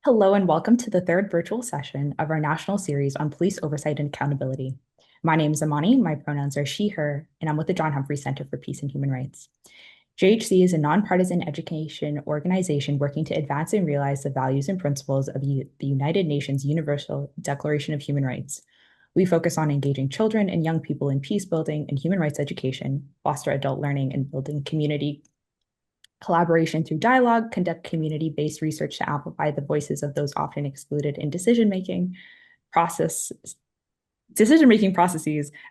Hello and welcome to the third virtual session of our national series on police oversight and accountability. My name is Amani, my pronouns are she, her, and I'm with the John Humphrey Center for Peace and Human Rights. JHC is a nonpartisan education organization working to advance and realize the values and principles of the United Nations Universal Declaration of Human Rights. We focus on engaging children and young people in peace building and human rights education, foster adult learning, and building community collaboration through dialogue, conduct community-based research to amplify the voices of those often excluded in decision-making processes,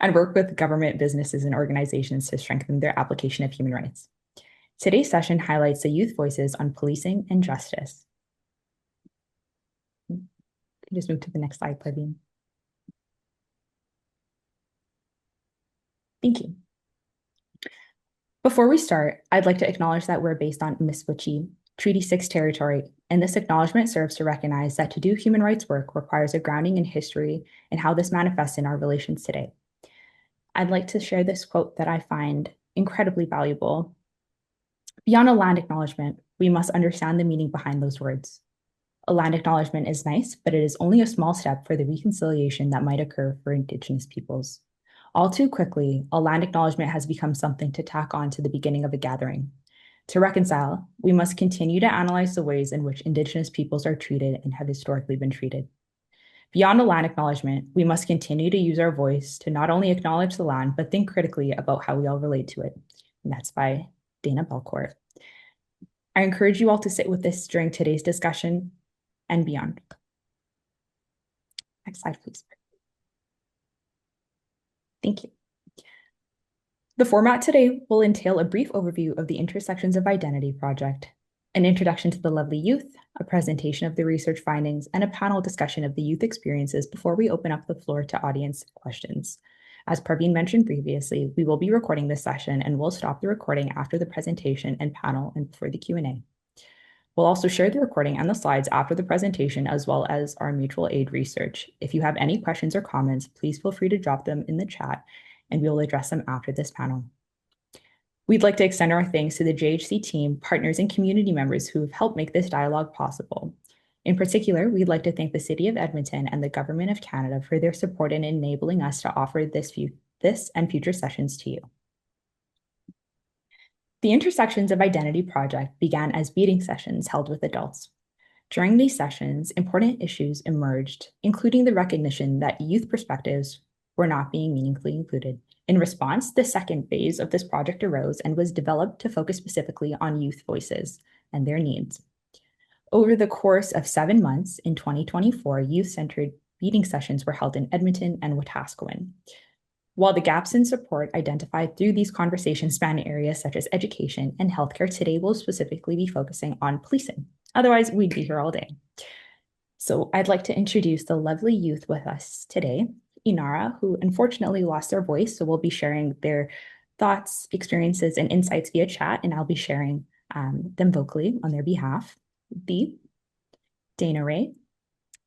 and work with government, businesses, and organizations to strengthen their application of human rights. Today's session highlights the youth voices on policing and justice. Just move to the next slide, Praveen. Thank you. Before we start, I'd like to acknowledge that we're based on Miswachee, Treaty 6 territory, and this acknowledgement serves to recognize that to do human rights work requires a grounding in history and how this manifests in our relations today. I'd like to share this quote that I find incredibly valuable. Beyond a land acknowledgement, we must understand the meaning behind those words. A land acknowledgement is nice, but it is only a small step for the reconciliation that might occur for Indigenous peoples. All too quickly, a land acknowledgement has become something to tack on to the beginning of a gathering. To reconcile, we must continue to analyze the ways in which Indigenous peoples are treated and have historically been treated. Beyond a land acknowledgement, we must continue to use our voice to not only acknowledge the land, but think critically about how we all relate to it. And that's by Dana Belcourt. I encourage you all to sit with this during today's discussion and beyond. Next slide, please. Thank you. The format today will entail a brief overview of the Intersections of Identity project, an introduction to the lovely youth, a presentation of the research findings, and a panel discussion of the youth experiences before we open up the floor to audience questions. As Parveen mentioned previously, we will be recording this session and we'll stop the recording after the presentation and panel and before the Q&A. We'll also share the recording and the slides after the presentation, as well as our mutual aid research. If you have any questions or comments, please feel free to drop them in the chat and we will address them after this panel. We'd like to extend our thanks to the JHC team, partners, and community members who have helped make this dialogue possible. In particular, we'd like to thank the City of Edmonton and the Government of Canada for their support in enabling us to offer this and future sessions to you. The Intersections of Identity project began as meeting sessions held with adults. During these sessions, important issues emerged, including the recognition that youth perspectives were not being meaningfully included. In response, the second phase of this project arose and was developed to focus specifically on youth voices and their needs. Over the course of 7 months in 2024, youth-centered meeting sessions were held in Edmonton and Wetaskiwin. While the gaps in support identified through these conversations span areas such as education and healthcare, today we'll specifically be focusing on policing. Otherwise, we'd be here all day. So I'd like to introduce the lovely youth with us today, Inara, who unfortunately lost their voice, so we'll be sharing their thoughts, experiences, and insights via chat, and I'll be sharing them vocally on their behalf. Dee, Dana Ray,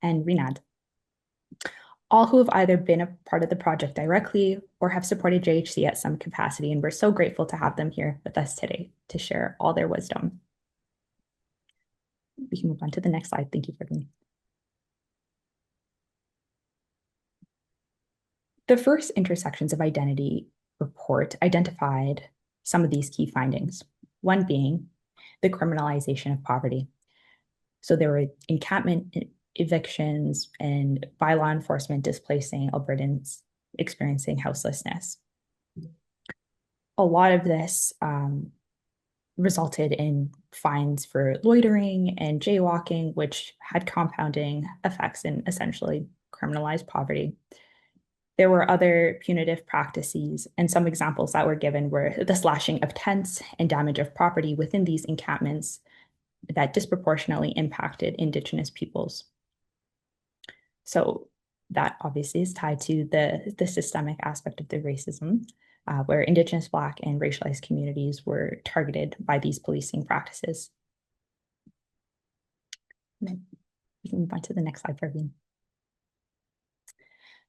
and Rinad, all who have either been a part of the project directly or have supported JHC at some capacity, and we're so grateful to have them here with us today to share all their wisdom. We can move on to the next slide. Thank you for me. The first Intersections of Identity report identified some of these key findings, one being the criminalization of poverty. So there were encampment evictions and by law enforcement displacing Albertans experiencing houselessness. A lot of this resulted in fines for loitering and jaywalking, which had compounding effects and essentially criminalized poverty. There were other punitive practices, and some examples that were given were the slashing of tents and damage of property within these encampments that disproportionately impacted Indigenous peoples. So that obviously is tied to the systemic aspect of the racism, where Indigenous, Black, and racialized communities were targeted by these policing practices. And then we can move on to the next slide, Praveen.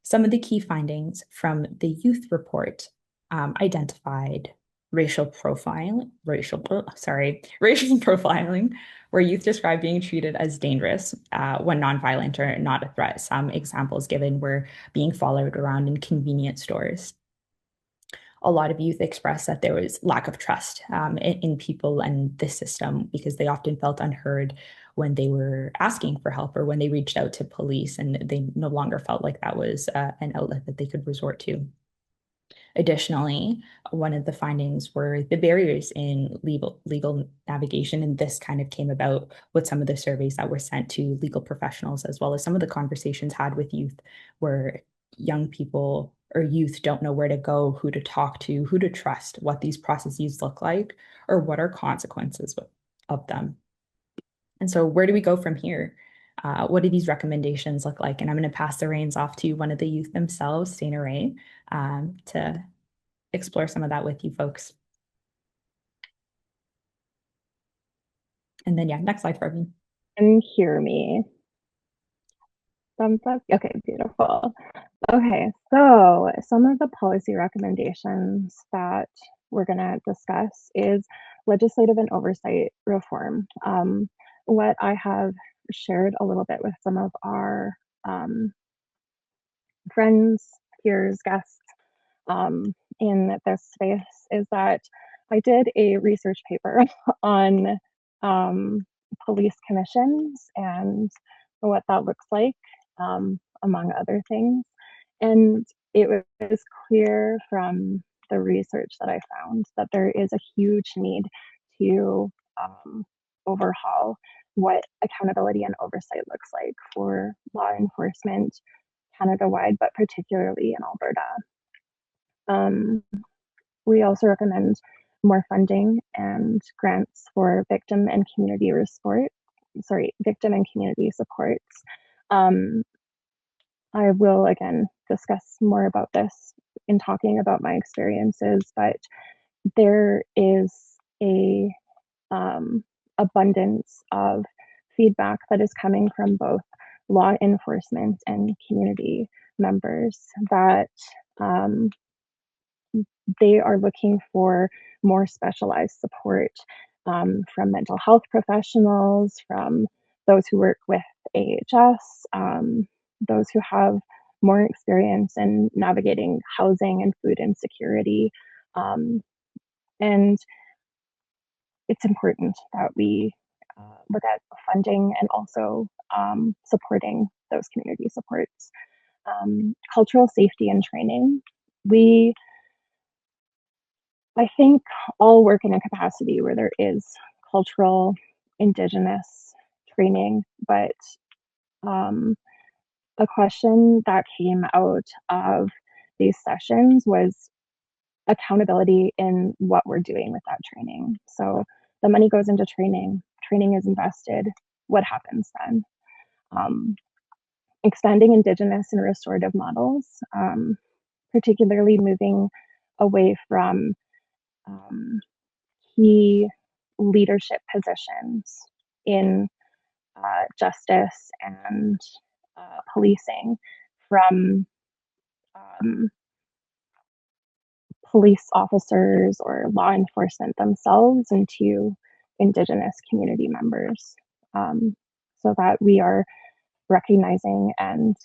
Some of the key findings from the youth report identified racial profiling, racial profiling, where youth described being treated as dangerous when nonviolent or not a threat. Some examples given were being followed around in convenience stores. A lot of youth expressed that there was lack of trust in people and the system because they often felt unheard when they were asking for help or when they reached out to police, and they no longer felt like that was an outlet that they could resort to. Additionally, one of the findings were the barriers in legal navigation, and this kind of came about with some of the surveys that were sent to legal professionals, as well as some of the conversations had with youth, where young people or youth don't know where to go, who to talk to, who to trust, what these processes look like, or what are consequences of them. And so, where do we go from here? What do these recommendations look like? And I'm going to pass the reins off to one of the youth themselves, Dana Ray, to explore some of that with you folks. And then, yeah, next slide for me. And hear me. Thumbs up. Okay, beautiful. Okay, so some of the policy recommendations that we're going to discuss is legislative and oversight reform. What I have shared a little bit with some of our friends, peers, guests in this space is that I did a research paper on police commissions and what that looks like, among other things. And it was clear from the research that I found that there is a huge need to overhaul what accountability and oversight looks like for law enforcement Canada-wide, but particularly in Alberta. Um, we also recommend more funding and grants for victim and community supports. I will again discuss more about this in talking about my experiences, but there is a abundance of feedback that is coming from both law enforcement and community members that they are looking for more specialized support from mental health professionals, from those who work with AHS, those who have more experience in navigating housing and food insecurity. And it's important that we look at funding and also supporting those community supports. Cultural safety and training. I think all work in a capacity where there is cultural, Indigenous training, but a question that came out of these sessions was accountability in what we're doing with that training. So the money goes into training, training is invested. What happens then? Expanding Indigenous and restorative models, particularly moving away from key leadership positions in justice and policing from police officers or law enforcement themselves into Indigenous community members, so that we are recognizing and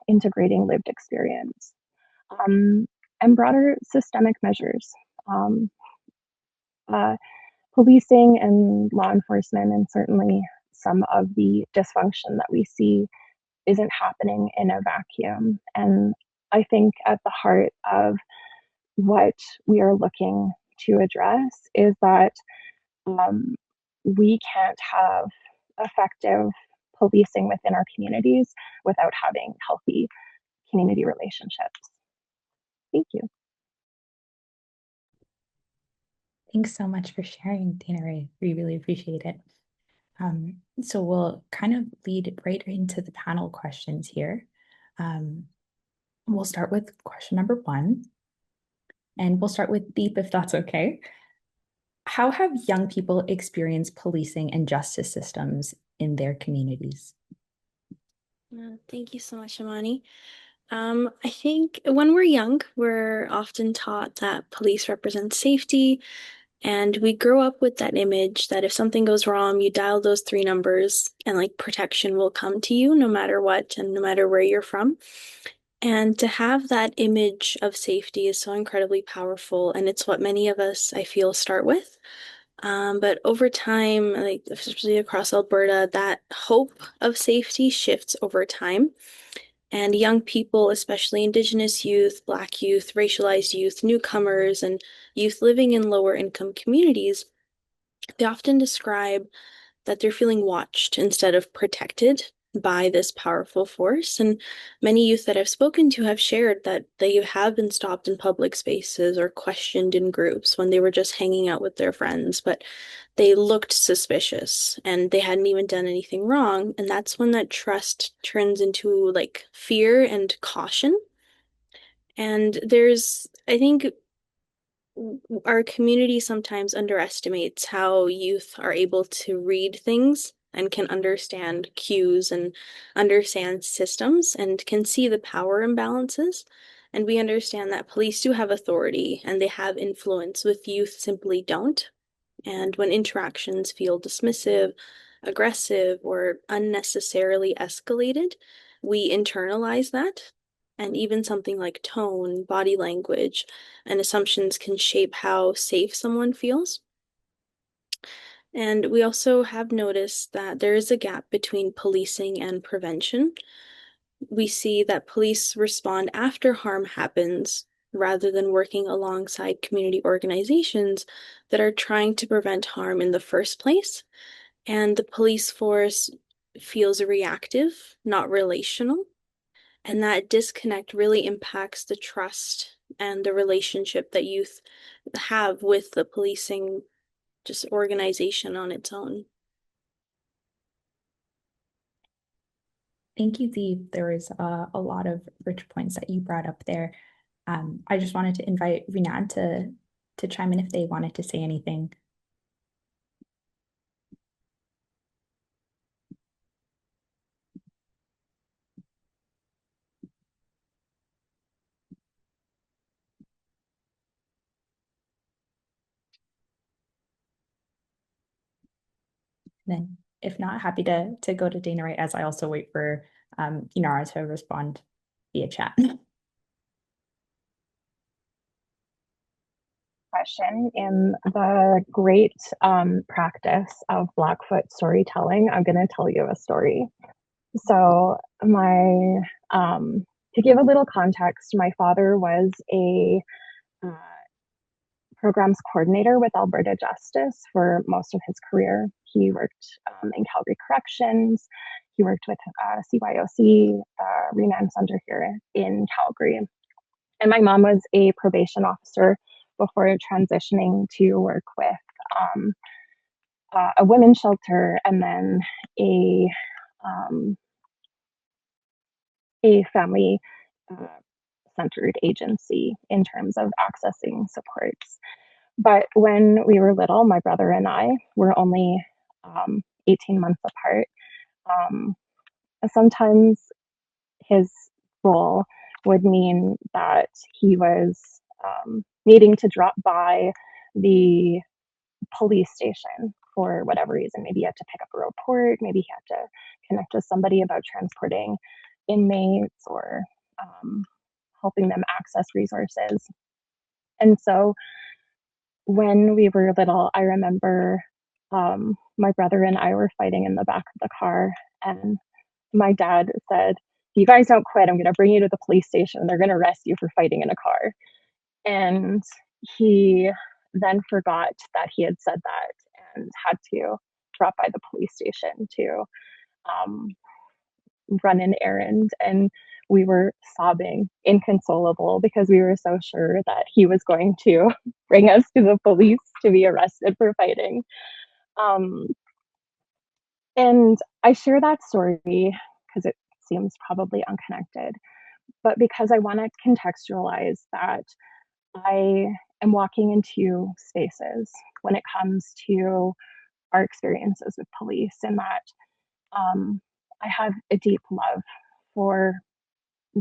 integrating lived experience. And broader systemic measures. Policing and law enforcement, and certainly some of the dysfunction that we see, isn't happening in a vacuum. And I think at the heart of what we are looking to address is that we can't have effective policing within our communities without having healthy community relationships. Thank you. Thanks so much for sharing, Dana Ray. We really appreciate it. So we'll kind of lead right into the panel questions here. We'll start with question number 1, and we'll start with Deep, if that's okay. How have young people experienced policing and justice systems in their communities? Thank you so much, Amani. I think when we're young, we're often taught that police represent safety, and we grow up with that image that if something goes wrong, you dial those three numbers and like protection will come to you no matter what and no matter where you're from. And to have that image of safety is so incredibly powerful, and it's what many of us, I feel, start with. But over time, like especially across Alberta, that hope of safety shifts over time. And young people, especially Indigenous youth, Black youth, racialized youth, newcomers, and youth living in lower income communities, they often describe that they're feeling watched instead of protected by this powerful force. And many youth that I've spoken to have shared that they have been stopped in public spaces or questioned in groups when they were just hanging out with their friends, but they looked suspicious and they hadn't even done anything wrong. And that's when that trust turns into like fear and caution. And I think our community sometimes underestimates how youth are able to read things and can understand cues and understand systems and can see the power imbalances. And we understand that police do have authority and they have influence with youth simply don't. And when interactions feel dismissive, aggressive, or unnecessarily escalated, we internalize that. And even something like tone, body language, and assumptions can shape how safe someone feels. And we also have noticed that there is a gap between policing and prevention. We see that police respond after harm happens rather than working alongside community organizations that are trying to prevent harm in the first place. And the police force feels reactive, not relational. And that disconnect really impacts the trust and the relationship that youth have with the policing just organization on its own. Thank you, Dee. There was a lot of rich points that you brought up there. I just wanted to invite Renan to chime in if they wanted to say anything. Then, if not, happy to go to Dana Wright as I also wait for Inara to respond via chat. Question in the great practice of Blackfoot storytelling, I'm going to tell you a story. So, to give a little context, my father was a uh, programs coordinator with Alberta Justice for most of his career. He worked in Calgary Corrections. He worked with CYOC, Renan Center here in Calgary. And my mom was a probation officer before transitioning to work with um, a women's shelter and then a um, a family uh, centered agency in terms of accessing supports. But when we were little, my brother and I were only 18 months apart. Um, Sometimes his role would mean that he was needing to drop by the police station for whatever reason. Maybe he had to pick up a report, maybe he had to connect with somebody about transporting inmates or um, helping them access resources. And so when we were little, I remember my brother and I were fighting in the back of the car, and my dad said, "If you guys don't quit, I'm going to bring you to the police station. They're going to arrest you for fighting in a car." And he then forgot that he had said that and had to drop by the police station to um, run an errand. And we were sobbing, inconsolable, because we were so sure that he was going to bring us to the police to be arrested for fighting. Um, and I share that story because it seems probably unconnected, but because I want to contextualize that I am walking into spaces when it comes to our experiences with police, and that I have a deep love for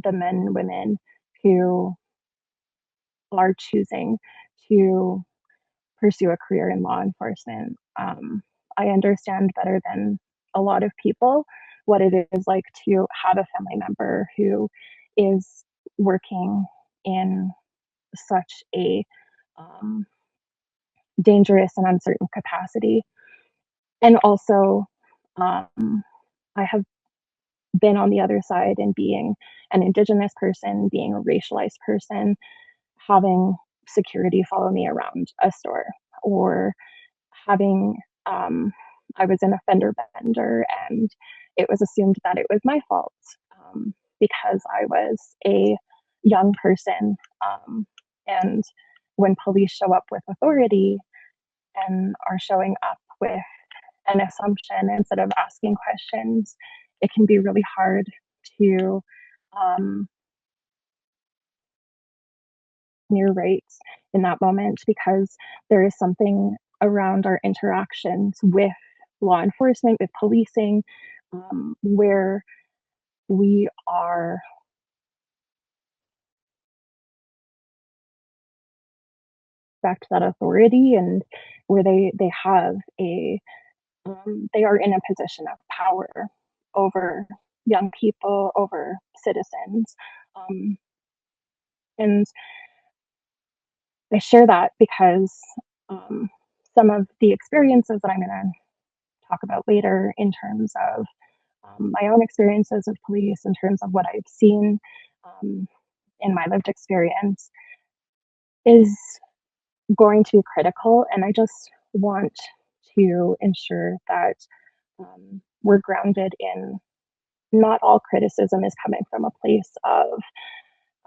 the men and women who are choosing to pursue a career in law enforcement. I understand better than a lot of people what it is like to have a family member who is working in such a um, dangerous and uncertain capacity. And also, I have been on the other side and being an Indigenous person, being a racialized person, having security follow me around a store, or having, I was in a fender bender and it was assumed that it was my fault because I was a young person. And when police show up with authority and are showing up with an assumption instead of asking questions, it can be really hard to um, near rights in that moment because there is something around our interactions with law enforcement, with policing, where we are respect that authority and where they have a they are in a position of power over young people, over citizens. Um, and I share that because um, some of the experiences that I'm going to talk about later in terms of my own experiences with police, in terms of what I've seen um, in my lived experience, is going to be critical. And I just want to ensure that we're grounded in not all criticism is coming from a place of,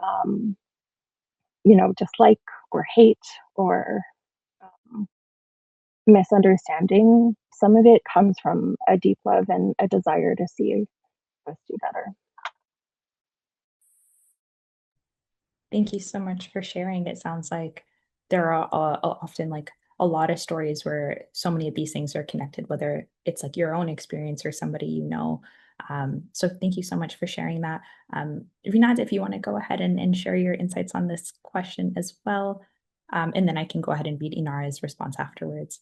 um, dislike or hate or um, misunderstanding. Some of it comes from a deep love and a desire to see us do better. Thank you so much for sharing. It sounds like there are often like a lot of stories where so many of these things are connected, whether it's like your own experience or somebody you know. So thank you so much for sharing that. Rinat, if you want to go ahead and share your insights on this question as well, and then I can go ahead and read Inara's response afterwards.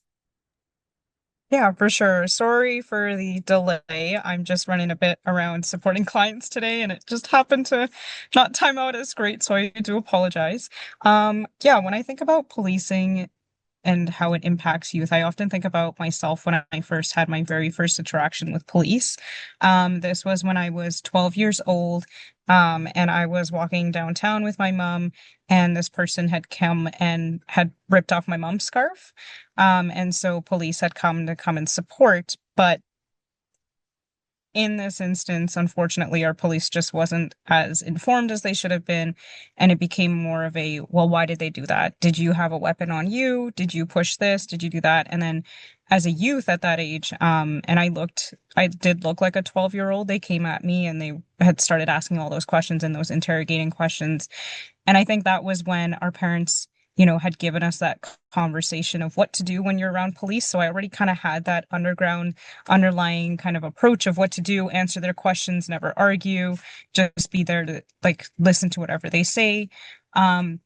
Yeah, for sure. Sorry for the delay. I'm just running a bit around supporting clients today, and it just happened to not time out as great, so I do apologize. Yeah, when I think about policing and how it impacts youth, I often think about myself when I first had my very first interaction with police. This was when I was 12 years old, and I was walking downtown with my mom, and this person had come and had ripped off my mom's scarf. And so police had come and support, but in this instance, unfortunately, our police just wasn't as informed as they should have been. And it became more of a, well, why did they do that? Did you have a weapon on you? Did you push this? Did you do that? And then as a youth at that age, and I did look like a 12-year-old. They came at me and they had started asking all those questions and those interrogating questions. And I think that was when our parents, had given us that conversation of what to do when you're around police. So I already kind of had that underlying kind of approach of what to do, answer their questions, never argue, just be there to like listen to whatever they say. Um,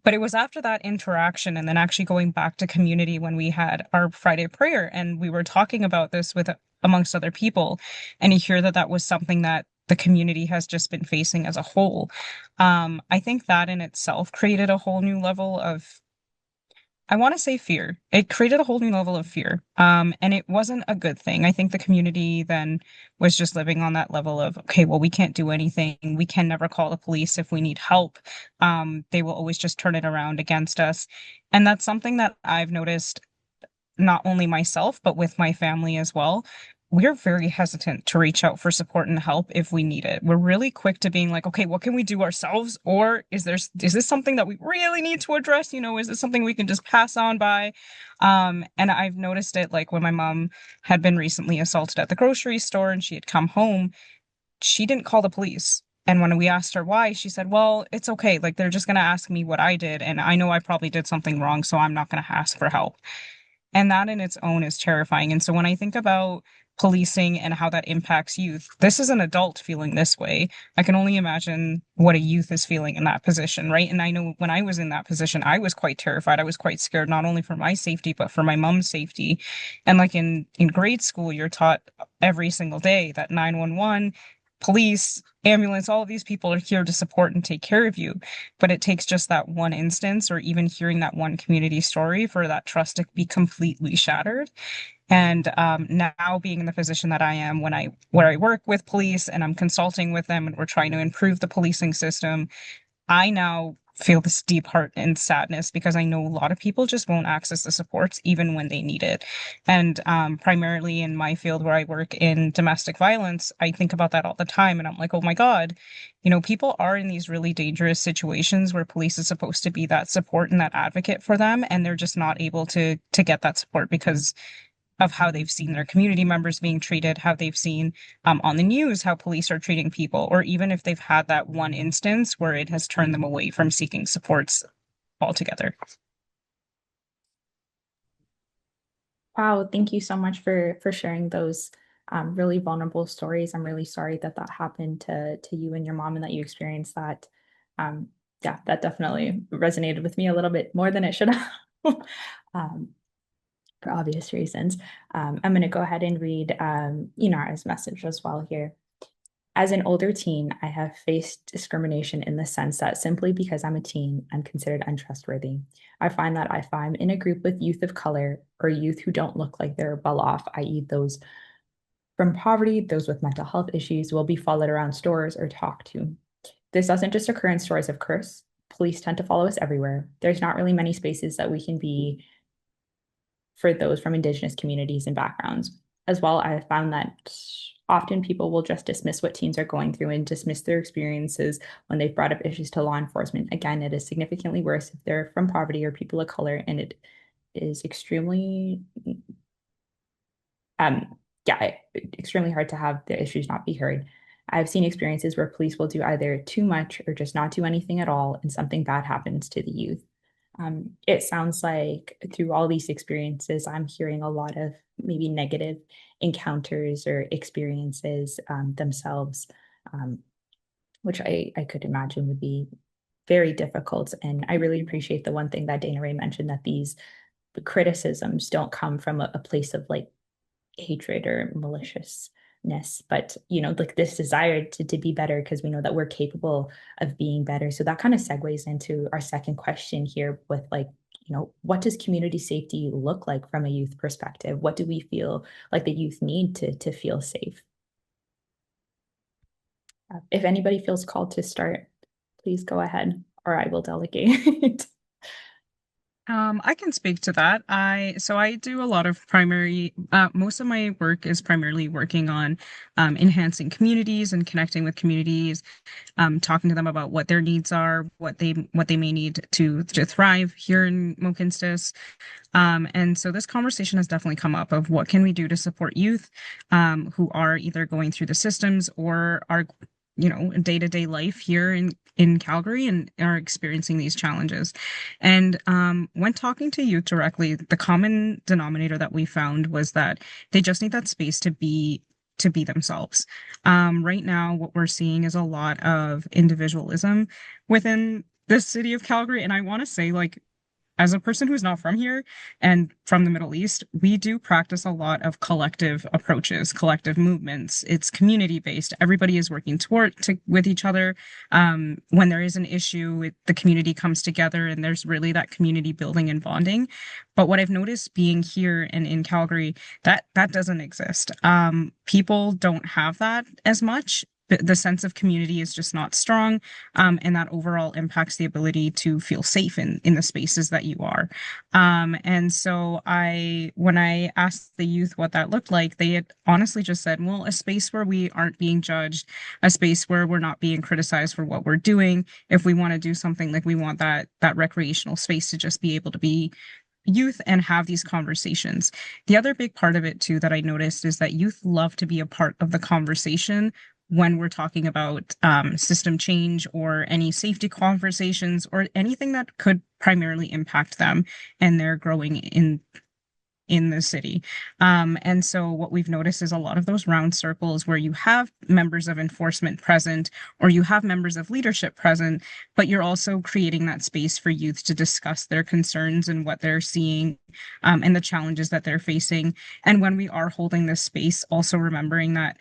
but it was after that interaction and then actually going back to community when we had our Friday prayer and we were talking about this with amongst other people, and you hear that that was something that the community has just been facing as a whole. I think that in itself created a whole new level of, I want to say, fear. It created a whole new level of fear. And it wasn't a good thing. I think the community then was just living on that level of, okay, well, we can't do anything. We can never call the police if we need help. They will always just turn it around against us. And that's something that I've noticed not only myself, but with my family as well. We're very hesitant to reach out for support and help if we need it. We're really quick to being like, okay, what can we do ourselves? Or is this something that we really need to address? Is this something we can just pass on by? And I've noticed it like when my mom had been recently assaulted at the grocery store and she had come home, she didn't call the police. And when we asked her why, she said, well, it's okay. Like they're just going to ask me what I did. And I know I probably did something wrong, so I'm not going to ask for help. And that in its own is terrifying. And so when I think about policing and how that impacts youth. This is an adult feeling this way. I can only imagine what a youth is feeling in that position, right? And I know when I was in that position, I was quite terrified. I was quite scared, not only for my safety, but for my mom's safety. And like in grade school, you're taught every single day that 911, police, ambulance, all of these people are here to support and take care of you. But it takes just that one instance or even hearing that one community story for that trust to be completely shattered. And now being in the position that I am where I work with police and I'm consulting with them and we're trying to improve the policing system, I now feel this deep heart and sadness because I know a lot of people just won't access the supports even when they need it. And primarily in my field where I work in domestic violence, I think about that all the time. And I'm like, oh my God, people are in these really dangerous situations where police is supposed to be that support and that advocate for them. And they're just not able to get that support because of how they've seen their community members being treated, how they've seen on the news how police are treating people, or even if they've had that one instance where it has turned them away from seeking supports altogether. Wow, thank you so much for sharing those really vulnerable stories. I'm really sorry that that happened to you and your mom and that you experienced that. Yeah, that definitely resonated with me a little bit more than it should have. um, for obvious reasons. I'm going to go ahead and read Inara's message as well here. As an older teen, I have faced discrimination in the sense that simply because I'm a teen, I'm considered untrustworthy. I find that if I'm in a group with youth of color or youth who don't look like they're well off, i.e., those from poverty, those with mental health issues, will be followed around stores or talked to. This doesn't just occur in stores, of course. Police tend to follow us everywhere. There's not really many spaces that we can be for those from Indigenous communities and backgrounds. As well, I have found that often people will just dismiss what teens are going through and dismiss their experiences when they've brought up issues to law enforcement. Again, it is significantly worse if they're from poverty or people of color, and it is extremely, extremely hard to have the issues not be heard. I've seen experiences where police will do either too much or just not do anything at all, and something bad happens to the youth. It sounds like through all these experiences, I'm hearing a lot of maybe negative encounters or experiences themselves, which I could imagine would be very difficult. And I really appreciate the one thing that Dana Ray mentioned, that these criticisms don't come from a place of like hatred or maliciousness, but like this desire to be better because we know that we're capable of being better. So that kind of segues into our second question here with like, what does community safety look like from a youth perspective? What do we feel like the youth need to feel safe? If anybody feels called to start, please go ahead, or I will delegate. I can speak to that. I do a lot of most of my work is primarily working on enhancing communities and connecting with communities, talking to them about what their needs are, what they may need to thrive here in Mohkinstsis. And so this conversation has definitely come up of what can we do to support youth who are either going through the systems or are day-to-day life here in Calgary and are experiencing these challenges. And when talking to youth directly, the common denominator that we found was that they just need that space to be themselves. Right now, what we're seeing is a lot of individualism within the city of Calgary. And I want to say, like, as a person who's not from here and from the Middle East, we do practice a lot of collective approaches, collective movements. It's community based. Everybody is working with each other. When there is an issue, the community comes together and there's really that community building and bonding. But what I've noticed being here and in Calgary, that doesn't exist. People don't have that as much. The sense of community is just not strong, and that overall impacts the ability to feel safe in the spaces that you are. And so when I asked the youth what that looked like, they had honestly just said, well, a space where we aren't being judged, a space where we're not being criticized for what we're doing. If we want to do something, like we want that recreational space to just be able to be youth and have these conversations. The other big part of it too that I noticed is that youth love to be a part of the conversation when we're talking about system change or any safety conversations or anything that could primarily impact them and their growing in in the city. And so what we've noticed is a lot of those round circles where you have members of enforcement present or you have members of leadership present, but you're also creating that space for youth to discuss their concerns and what they're seeing, and the challenges that they're facing. And when we are holding this space, also remembering that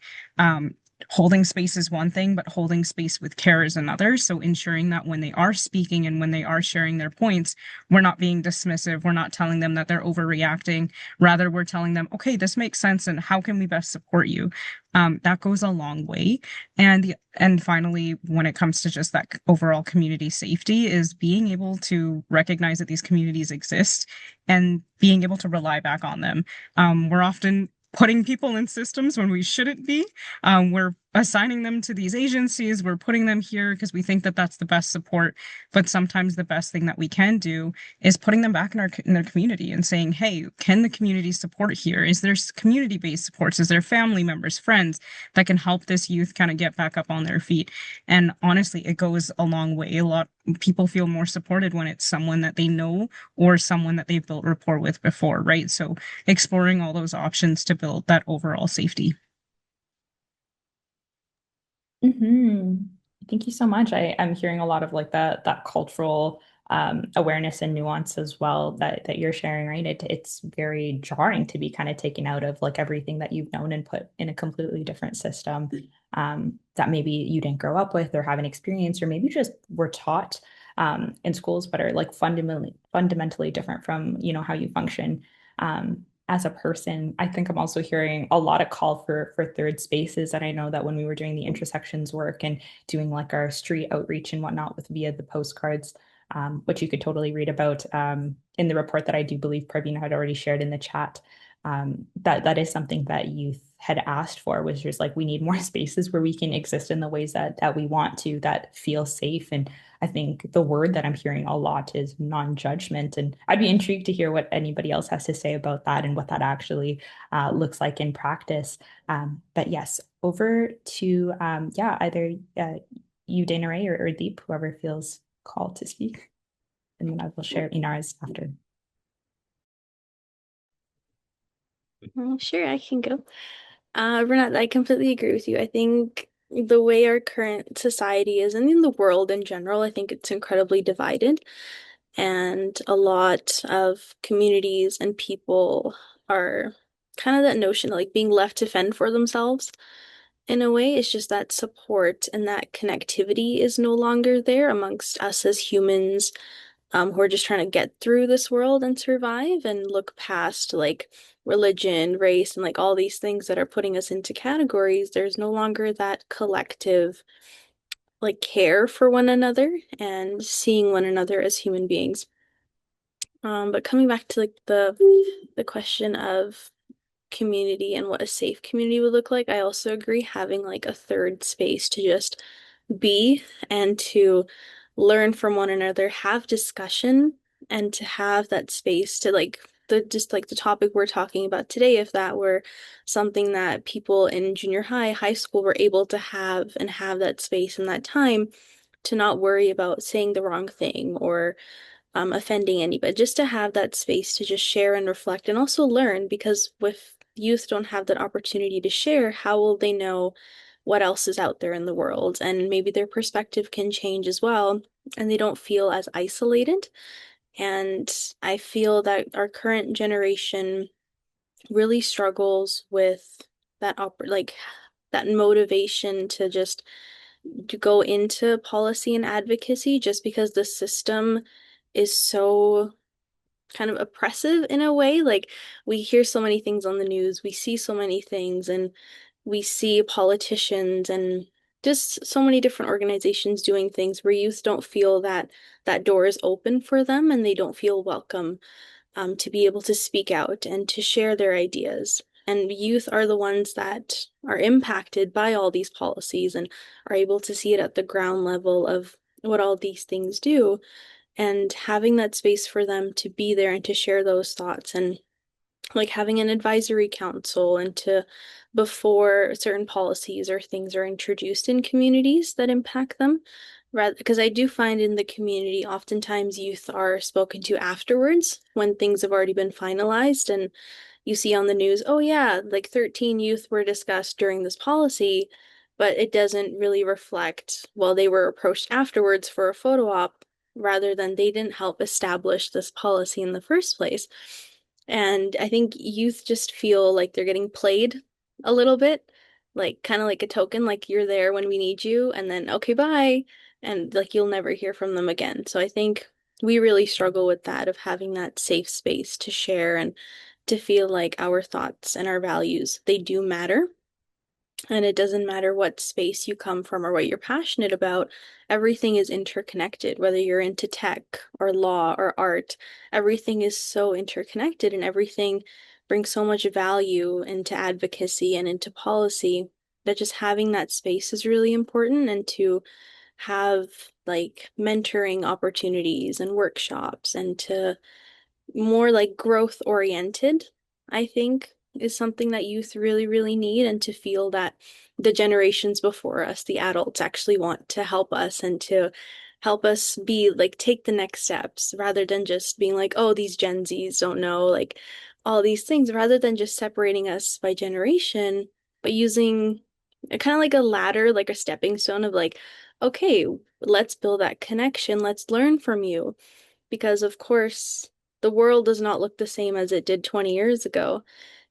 holding space is one thing, but holding space with care is another. So ensuring that when they are speaking and when they are sharing their points, we're not being dismissive. We're not telling them that they're overreacting. Rather, we're telling them, okay, this makes sense, and how can we best support you? That goes a long way. And finally, when it comes to just that overall community safety, is being able to recognize that these communities exist and being able to rely back on them. We're often putting people in systems when we shouldn't be. We're assigning them to these agencies. We're putting them here because we think that that's the best support. But sometimes the best thing that we can do is putting them back in their community and saying, hey, can the community support here? Is there community-based supports? Is there family members, friends that can help this youth kind of get back up on their feet? And honestly, it goes a long way. A lot people feel more supported when it's someone that they know or someone that they've built rapport with before, right? So exploring all those options to build that overall safety. Thank you so much. I'm hearing a lot of like that cultural awareness and nuance as well that you're sharing, right? It's very jarring to be kind of taken out of like everything that you've known and put in a completely different system that maybe you didn't grow up with or haven't experienced, or maybe just were taught in schools, but are like fundamentally different from, you know, how you function. As a person, I think I'm also hearing a lot of call for third spaces. And I know that when we were doing the intersections work and doing like our street outreach and whatnot with via the postcards, which you could totally read about in the report that I do believe Pravina had already shared in the chat. That is something that youth had asked for, was just like, we need more spaces where we can exist in the ways that we want to, that feel safe. And I think the word that I'm hearing a lot is non-judgment. And I'd be intrigued to hear what anybody else has to say about that and what that actually looks like in practice. But yes, over to either you, Dana Ray, or Deep, whoever feels called to speak. And then I will share Inara's after. Sure, I can go. Renat, I completely agree with you. I think the way our current society is, and in the world in general, I think it's incredibly divided. And a lot of communities and people are kind of that notion of like being left to fend for themselves. In a way, it's just that support and that connectivity is no longer there amongst us as humans, who are just trying to get through this world and survive and look past like religion, race, and like all these things that are putting us into categories. There's no longer that collective like care for one another and seeing one another as human beings. But coming back to like the question of community and what a safe community would look like, I also agree having like a third space to just be and to learn from one another, have discussion, and to have that space to like the topic we're talking about today, if that were something that people in junior high school were able to have and have that space and that time to not worry about saying the wrong thing or offending anybody, just to have that space to just share and reflect and also learn, because if youth don't have that opportunity to share, how will they know what else is out there in the world? And maybe their perspective can change as well, and they don't feel as isolated. And I feel that our current generation really struggles with that motivation to just to go into policy and advocacy, just because the system is so kind of oppressive in a way. Like, we hear so many things on the news, we see so many things, and we see politicians and just so many different organizations doing things where youth don't feel that that door is open for them, and they don't feel welcome to be able to speak out and to share their ideas. And youth are the ones that are impacted by all these policies and are able to see it at the ground level of what all these things do. And having that space for them to be there and to share those thoughts, and like having an advisory council, and to, before certain policies or things are introduced in communities that impact them, Rather, because I do find in the community, oftentimes youth are spoken to afterwards when things have already been finalized, and you see on the news, oh yeah, like 13 youth were discussed during this policy, but it doesn't really reflect, well, they were approached afterwards for a photo op rather than they didn't help establish this policy in the first place. And I think youth just feel like they're getting played a little bit, like kind of like a token, like you're there when we need you, and then okay, bye. And like you'll never hear from them again. So I think we really struggle with that of having that safe space to share and to feel like our thoughts and our values, they do matter. And it doesn't matter what space you come from or what you're passionate about, everything is interconnected, whether you're into tech or law or art, everything is so interconnected and everything brings so much value into advocacy and into policy that just having that space is really important and to have like mentoring opportunities and workshops and to more like growth oriented, I think, is something that youth really, really need, and to feel that the generations before us, the adults, actually want to help us and to help us be like take the next steps rather than just being like, oh, these Gen Zs don't know, like all these things, rather than just separating us by generation, but using kind of like a ladder, like a stepping stone of like, okay, let's build that connection, let's learn from you because of course the world does not look the same as it did 20 years ago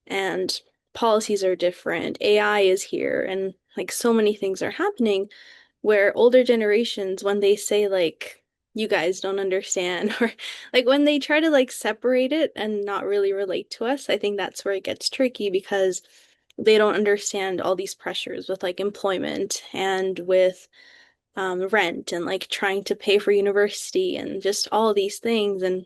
and policies are different. AI is here and like so many things are happening where older generations when they say like you guys don't understand or like when they try to like separate it and not really relate to us, I think that's where it gets tricky because they don't understand all these pressures with like employment and with rent and like trying to pay for university and just all these things. And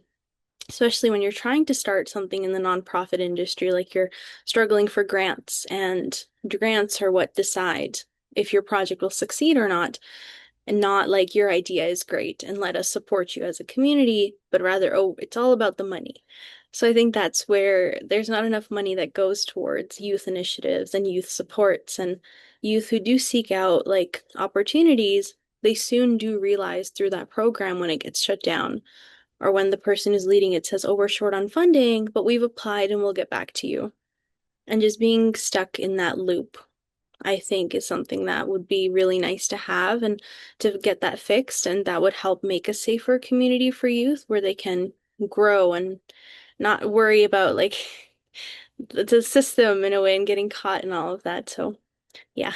especially when you're trying to start something in the nonprofit industry, like you're struggling for grants, and grants are what decide if your project will succeed or not, and not like your idea is great and let us support you as a community, but rather, oh, it's all about the money. So I think that's where there's not enough money that goes towards youth initiatives and youth supports and youth who do seek out like opportunities. They soon do realize through that program when it gets shut down or when the person who's leading it says, oh, we're short on funding, but we've applied and we'll get back to you. And just being stuck in that loop, I think, is something that would be really nice to have and to get that fixed. And that would help make a safer community for youth where they can grow and not worry about like the system in a way and getting caught in all of that. So, yeah.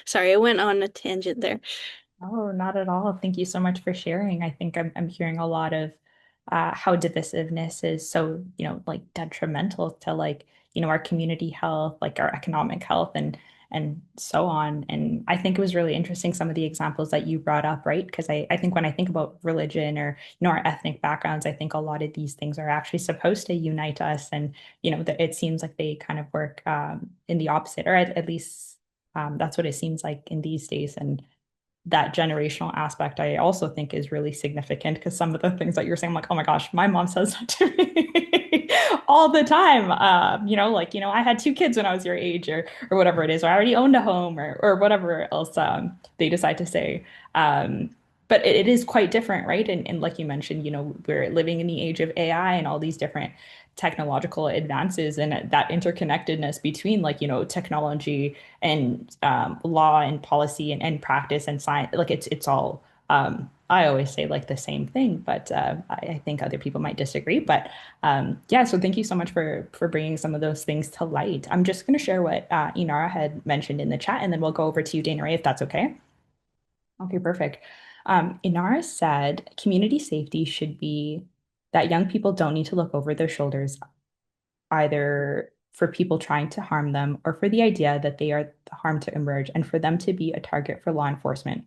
Sorry, I went on a tangent there. Oh, not at all. Thank you so much for sharing. I think I'm hearing a lot of how divisiveness is so, like detrimental to like, our community health, like our economic health and so on. And I think it was really interesting some of the examples that you brought up, right? Because I think when I think about religion or, our ethnic backgrounds, I think a lot of these things are actually supposed to unite us. And, that it seems like they kind of work in the opposite, or at least that's what it seems like in these days. And that generational aspect I also think is really significant because some of the things that you're saying, I'm like, oh my gosh, my mom says that to me all the time. Like, I had two kids when I was your age or whatever it is, or I already owned a home or whatever else they decide to say. But it is quite different, right? And like you mentioned, we're living in the age of AI and all these different technological advances and that interconnectedness between like, technology and law and policy and practice and science. Like it's all, I always say like the same thing, but I think other people might disagree. But yeah, so thank you so much for bringing some of those things to light. I'm just going to share what Inara had mentioned in the chat, and then we'll go over to you, Dana Ray, if that's okay. Okay, perfect. Inara said community safety should be that young people don't need to look over their shoulders either for people trying to harm them or for the idea that they are the harm to emerge and for them to be a target for law enforcement.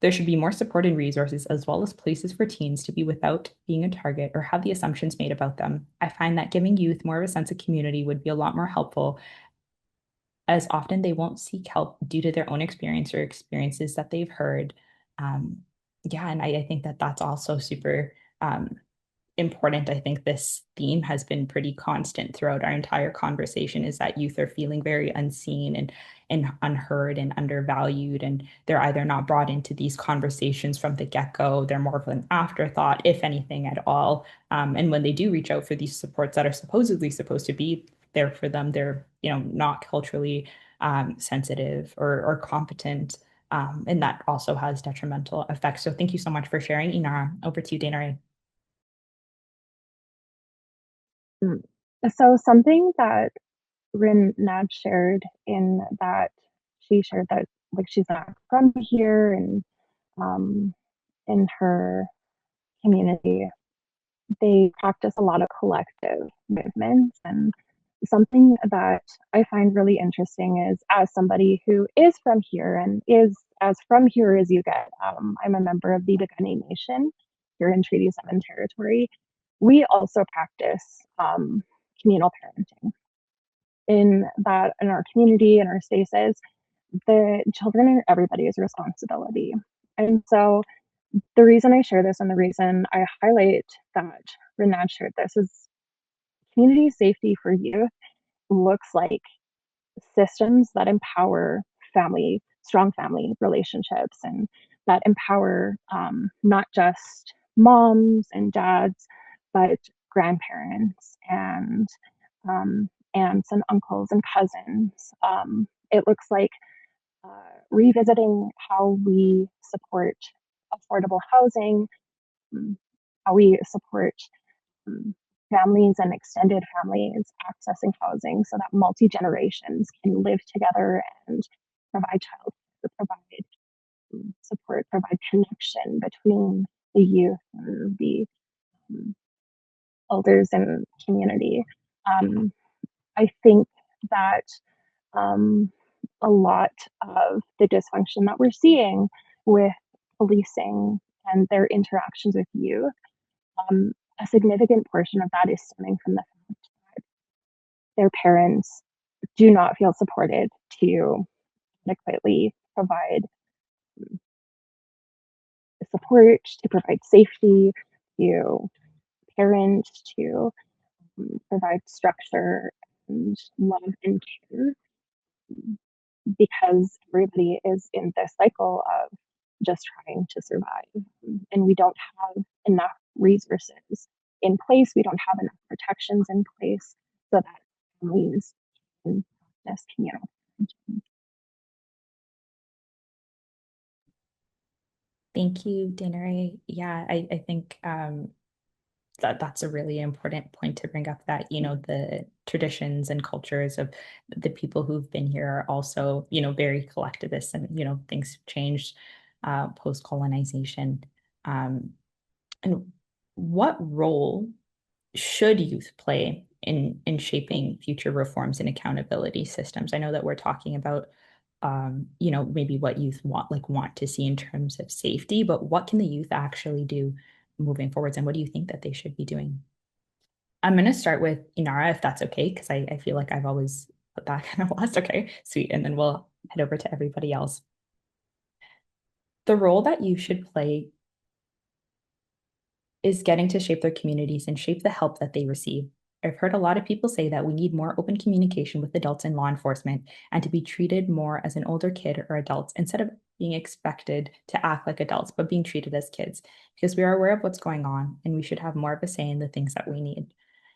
There should be more support and resources as well as places for teens to be without being a target or have the assumptions made about them. I find that giving youth more of a sense of community would be a lot more helpful as often they won't seek help due to their own experience or experiences that they've heard. Um, yeah, and I think that that's also super important. I think this theme has been pretty constant throughout our entire conversation, is that youth are feeling very unseen and unheard and undervalued, and they're either not brought into these conversations from the get-go, they're more of an afterthought, if anything at all. And when they do reach out for these supports that are supposedly supposed to be there for them, they're, not culturally sensitive or competent. And that also has detrimental effects. So thank you so much for sharing, Inara. Over to you, Dana. So something that Rin Nad shared in that she shared that like she's not from here and in her community they practice a lot of collective movements, and something that I find really interesting is as somebody who is from here and is as from here as you get, I'm a member of the Piikani Nation here in Treaty 7 territory. We also practice communal parenting in that in our community, in our spaces, the children are everybody's responsibility. And so the reason I share this and the reason I highlight that Renad shared this is community safety for youth looks like systems that empower strong family relationships, and that empower not just moms and dads, but grandparents and aunts and uncles and cousins. It looks like revisiting how we support affordable housing, how we support um, families and extended families accessing housing so that multi generations can live together and provide childcare, provide support, provide connection between the youth and the um, elders and community. I think that a lot of the dysfunction that we're seeing with policing and their interactions with youth, a significant portion of that is stemming from the fact that their parents do not feel supported to adequately provide support, to provide safety, to parent, to provide structure and love and care, because everybody is in this cycle of just trying to survive. And we don't have enough resources in place. We don't have enough protections in place so that families can practice communal parenting. Thank you, Dana. Yeah, I think that's a really important point to bring up, that, the traditions and cultures of the people who've been here are also, very collectivist, and, things have changed post-colonization. And what role should youth play in shaping future reforms and accountability systems? I know that we're talking about maybe what youth want to see in terms of safety, but what can the youth actually do moving forwards, and what do you think that they should be doing? I'm going to start with Inara, if that's okay, because I feel like I've always put that kind of last. Okay, sweet. And then we'll head over to everybody else. The role that you should play is getting to shape their communities and shape the help that they receive. I've heard a lot of people say that we need more open communication with adults in law enforcement, and to be treated more as an older kid or adults, instead of being expected to act like adults, but being treated as kids, because we are aware of what's going on and we should have more of a say in the things that we need.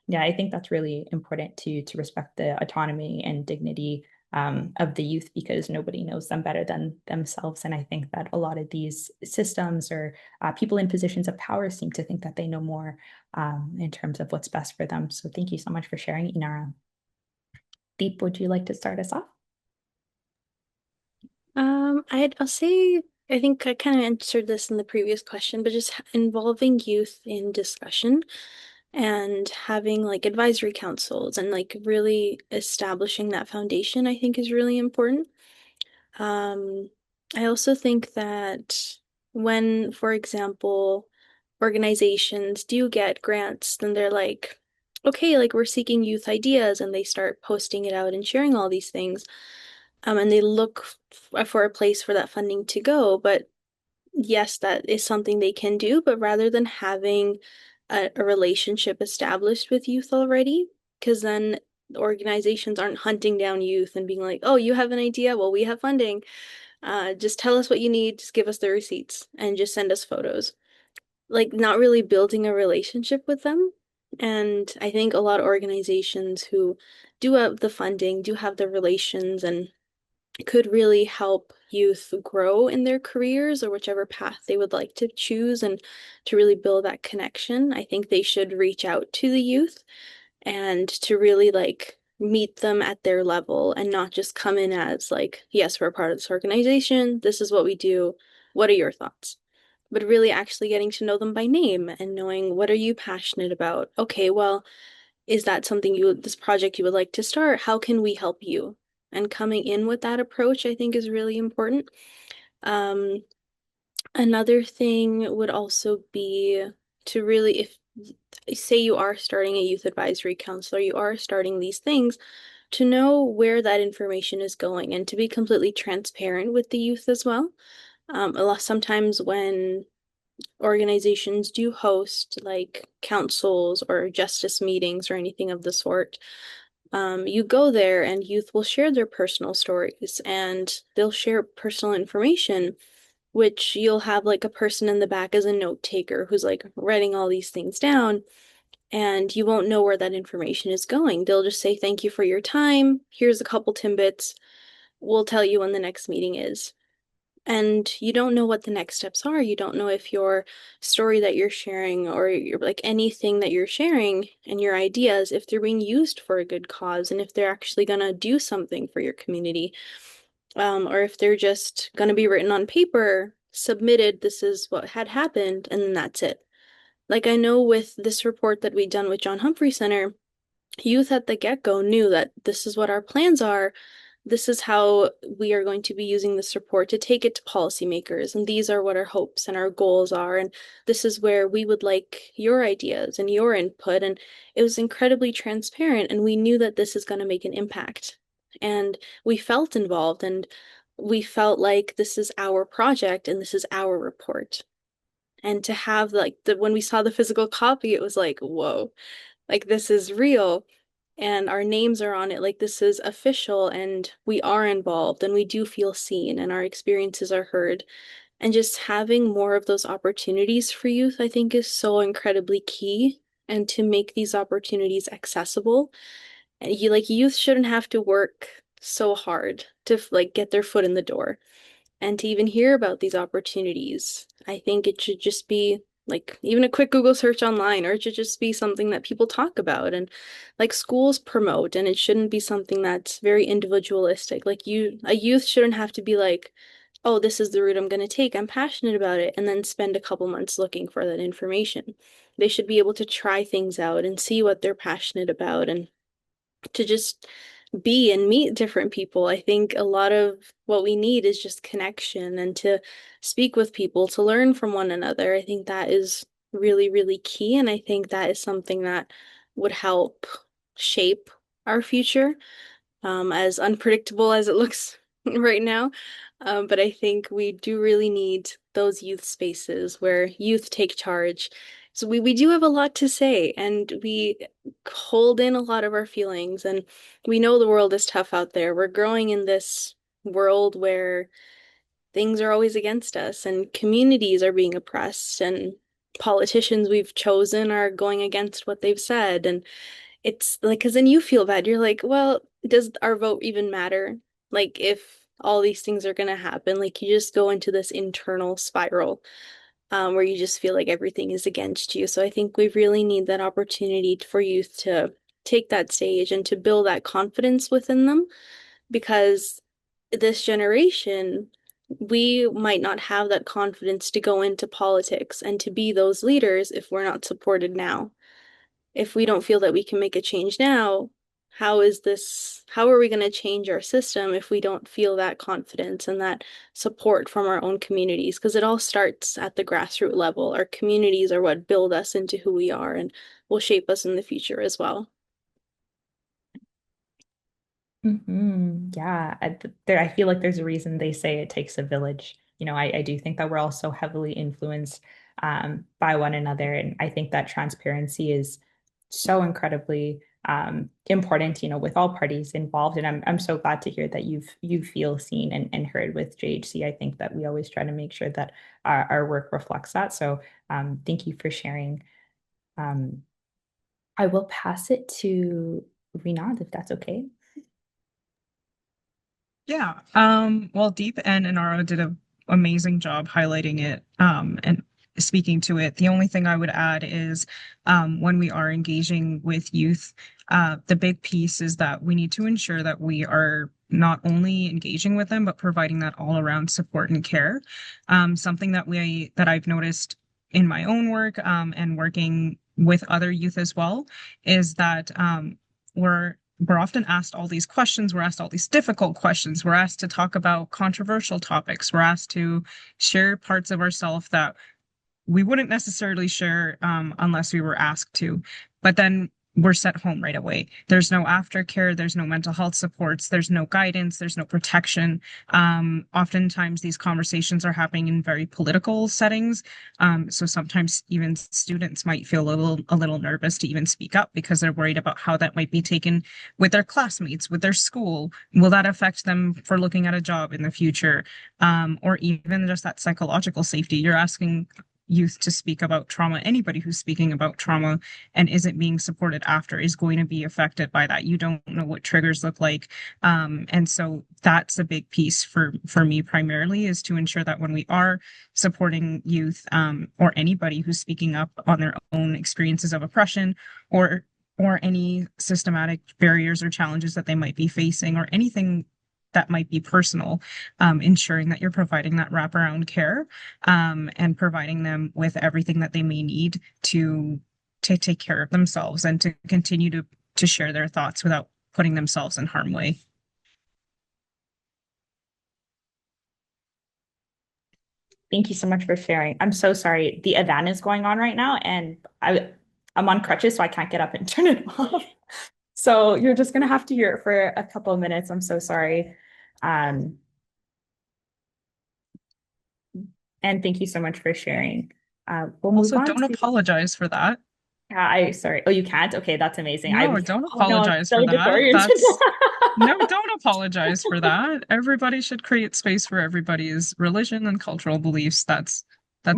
Yeah, I think that's really important to respect the autonomy and dignity of the youth, because nobody knows them better than themselves. And I think that a lot of these systems or people in positions of power seem to think that they know more in terms of what's best for them. So thank you so much for sharing, Inara. Deep, would you like to start us off? I'll say I think I kind of answered this in the previous question, but just involving youth in discussion and having like advisory councils and like really establishing that foundation, I think is really important. I also think that when, for example, organizations do get grants, then they're like, okay, like we're seeking youth ideas, and they start posting it out and sharing all these things. And they look for a place for that funding to go. But yes, that is something they can do. But rather than having a relationship established with youth already, because then organizations aren't hunting down youth and being like, oh, you have an idea? Well, we have funding. Just tell us what you need, just give us the receipts and just send us photos. Like, not really building a relationship with them. And I think a lot of organizations who do have the funding, do have the relations, and could really help youth grow in their careers or whichever path they would like to choose, and to really build that connection. I think they should reach out to the youth and to really like meet them at their level and not just come in as like, yes, we're a part of this organization, this is what we do, what are your thoughts? But really actually getting to know them by name and knowing, what are you passionate about? Okay, well, is that something this project you would like to start? How can we help you? And coming in with that approach, I think, is really important. Um, Another thing would also be to really, if say you are starting a youth advisory council, you are starting these things, to know where that information is going and to be completely transparent with the youth as well. Sometimes when organizations do host like councils or justice meetings or anything of the sort, you go there and youth will share their personal stories and they'll share personal information, which you'll have like a person in the back as a note taker who's like writing all these things down, and you won't know where that information is going. They'll just say, thank you for your time. Here's a couple Timbits. We'll tell you when the next meeting is. And you don't know what the next steps are. You don't know if your story that you're sharing or your, like anything that you're sharing and your ideas, if they're being used for a good cause and if they're actually going to do something for your community, or if they're just going to be written on paper, submitted, this is what had happened, and then that's it. Like I know with this report that we done with John Humphrey Center, youth at the get-go knew that this is what our plans are. This is how we are going to be using this report to take it to policymakers. And these are what our hopes and our goals are. And this is where we would like your ideas and your input. And it was incredibly transparent. And we knew that this is going to make an impact. And we felt involved and we felt like this is our project and this is our report. And to have like when we saw the physical copy, it was like, whoa, like this is real and our names are on it, like this is official and we are involved and we do feel seen and our experiences are heard. And just having more of those opportunities for youth, I think, is so incredibly key. And to make these opportunities accessible. And youth shouldn't have to work so hard to like get their foot in the door and to even hear about these opportunities. I think it should just be like even a quick Google search online, or it should just be something that people talk about and like schools promote, and it shouldn't be something that's very individualistic. Like a youth shouldn't have to be like, oh, this is the route I'm going to take. I'm passionate about it, and then spend a couple months looking for that information. They should be able to try things out and see what they're passionate about and to just be and meet different people. I think a lot of what we need is just connection and to speak with people, to learn from one another. I think that is really, really key. And I think that is something that would help shape our future, as unpredictable as it looks right now. But I think we do really need those youth spaces where youth take charge. So we do have a lot to say and we hold in a lot of our feelings, and we know the world is tough out there. We're growing in this world where things are always against us and communities are being oppressed and politicians we've chosen are going against what they've said. And it's like, because then you feel bad. You're like, well, does our vote even matter? Like, if all these things are going to happen, like, you just go into this internal spiral, where you just feel like everything is against you. So I think we really need that opportunity for youth to take that stage and to build that confidence within them, because this generation, we might not have that confidence to go into politics and to be those leaders if we're not supported now. If we don't feel that we can make a change now, how are we going to change our system if we don't feel that confidence and that support from our own communities? Because it all starts at the grassroots level. Our communities are what build us into who we are and will shape us in the future as well. Yeah, I feel like there's a reason they say it takes a village. I do think that we're also heavily influenced by one another. And I think that transparency is so incredibly important, with all parties involved. And I'm so glad to hear that you feel seen and heard with JHC. I think that we always try to make sure that our work reflects that. So thank you for sharing. Um, I will pass it to Rinad, if that's okay. Yeah. Well, Deep and Inara did an amazing job highlighting it, and speaking to it. The only thing I would add is, when we are engaging with youth, the big piece is that we need to ensure that we are not only engaging with them, but providing that all around support and care. Something that I've noticed in my own work, and working with other youth as well, is that, we're often asked all these questions. We're asked all these difficult questions. We're asked to talk about controversial topics. We're asked to share parts of ourselves that we wouldn't necessarily share, unless we were asked to. But then we're sent home right away. There's no aftercare. There's no mental health supports. There's no guidance. There's no protection. Oftentimes these conversations are happening in very political settings. So sometimes even students might feel a little nervous to even speak up because they're worried about how that might be taken with their classmates, with their school. Will that affect them for looking at a job in the future? Or even just that psychological safety. You're asking youth to speak about trauma. Anybody who's speaking about trauma and isn't being supported after is going to be affected by that. You don't know what triggers look like. And so that's a big piece for me primarily, is to ensure that when we are supporting youth, or anybody who's speaking up on their own experiences of oppression, or any systematic barriers or challenges that they might be facing, or anything that might be personal, ensuring that you're providing that wraparound care, and providing them with everything that they may need to take care of themselves and to continue to share their thoughts without putting themselves in harm's way. Thank you so much for sharing. I'm so sorry. The event is going on right now, and I'm on crutches, so I can't get up and turn it off. So you're just gonna have to hear it for a couple of minutes. I'm so sorry. Um, and thank you so much for sharing. We'll move Also, on don't to. apologize for that. I sorry. Oh, you can't? Okay, that's amazing. I No, was. don't Oh no, I'm apologize so for that. disoriented. No, don't apologize for that. Everybody should create space for everybody's religion and cultural beliefs. That's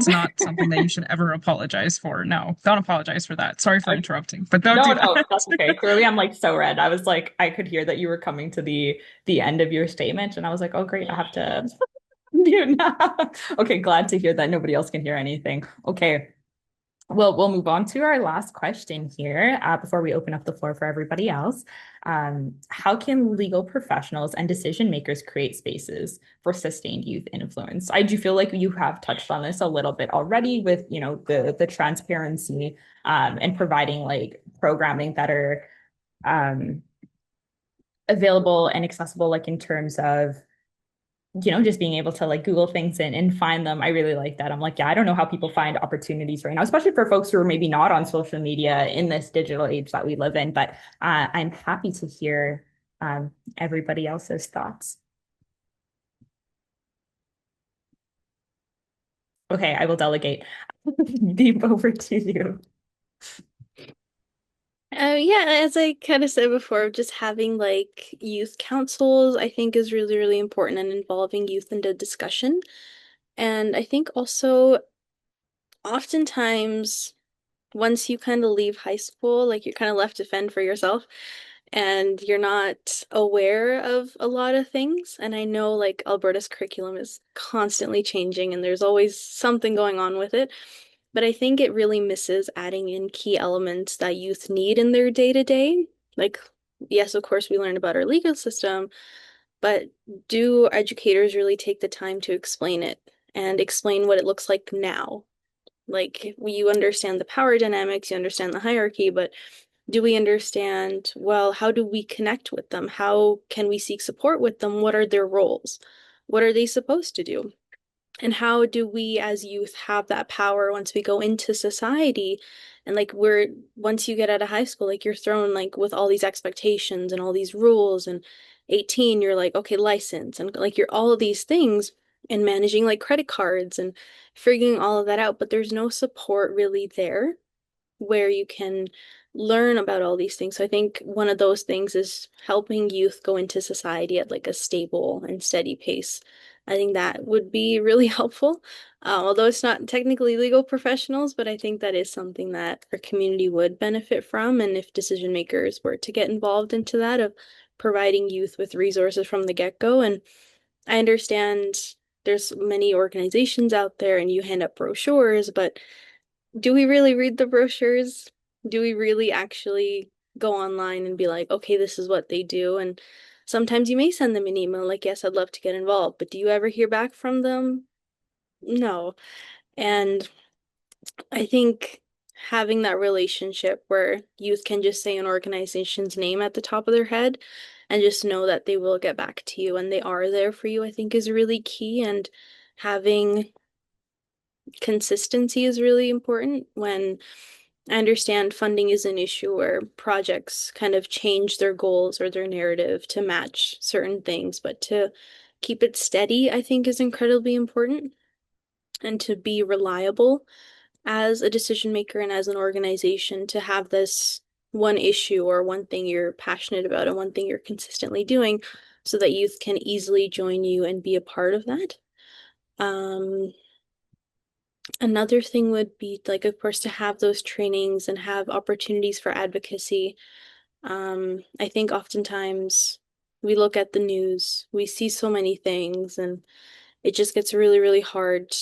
not something that you should ever apologize for. No, don't apologize for that. Sorry for interrupting, but don't No, do no, that. that's okay. Clearly, I'm like so red. I was like, I could hear that you were coming to the end of your statement, and I was like, oh great, I have to mute now. Okay, glad to hear that nobody else can hear anything. Okay. Well, we'll move on to our last question here, before we open up the floor for everybody else. How can legal professionals and decision makers create spaces for sustained youth influence? I do feel like you have touched on this a little bit already with, the transparency, and providing like programming that are um, available and accessible, like in terms of just being able to like Google things and find them. I really like that. I'm like, yeah, I don't know how people find opportunities right now, especially for folks who are maybe not on social media in this digital age that we live in. But I'm happy to hear everybody else's thoughts. Okay, I will delegate. Deep, over to you. Yeah, as I kind of said before, just having like youth councils, I think is really, really important and involving youth into discussion. And I think also oftentimes once you kind of leave high school, like you're kind of left to fend for yourself and you're not aware of a lot of things. And I know like Alberta's curriculum is constantly changing and there's always something going on with it. But I think it really misses adding in key elements that youth need in their day to day. Like, yes, of course, we learn about our legal system, but do educators really take the time to explain it and explain what it looks like now? Like, you understand the power dynamics, you understand the hierarchy, but do we understand, well, how do we connect with them? How can we seek support with them? What are their roles? What are they supposed to do? And how do we as youth have that power once we go into society? And like once you get out of high school, like you're thrown like with all these expectations and all these rules, and 18, you're like, okay, license, and like you're all of these things. and managing like credit cards and figuring all of that out, but there's no support really there where you can learn about all these things. So I think one of those things is helping youth go into society at like a stable and steady pace. I think that would be really helpful. Although it's not technically legal professionals, but I think that is something that our community would benefit from. And if decision makers were to get involved into that, of providing youth with resources from the get-go. And I understand there's many organizations out there and you hand out brochures, but do we really read the brochures? Do we really actually go online and be like, okay, this is what they do? And sometimes you may send them an email like, yes, I'd love to get involved, but do you ever hear back from them? No. And I think having that relationship where youth can just say an organization's name at the top of their head and just know that they will get back to you and they are there for you, I think is really key. And having consistency is really important. When I understand funding is an issue where projects kind of change their goals or their narrative to match certain things, but to keep it steady, I think is incredibly important. And to be reliable as a decision maker and as an organization, to have this one issue or one thing you're passionate about and one thing you're consistently doing so that youth can easily join you and be a part of that. Another thing would be like, of course, to have those trainings and have opportunities for advocacy. I think oftentimes we look at the news, we see so many things, and it just gets really, really hard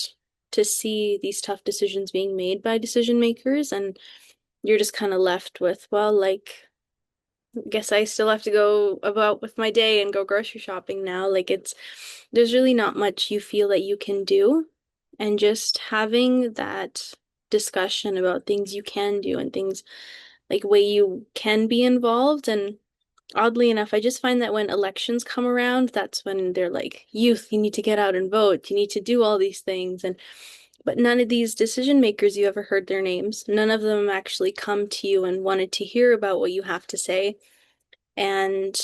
to see these tough decisions being made by decision makers. And you're just kind of left with, well, like, guess I still have to go about with my day and go grocery shopping now. Like there's really not much you feel that you can do. And just having that discussion about things you can do and things like way you can be involved. And oddly enough, I just find that when elections come around, that's when they're like, youth, you need to get out and vote. You need to do all these things. And but none of these decision makers, you ever heard their names. None of them actually come to you and wanted to hear about what you have to say. And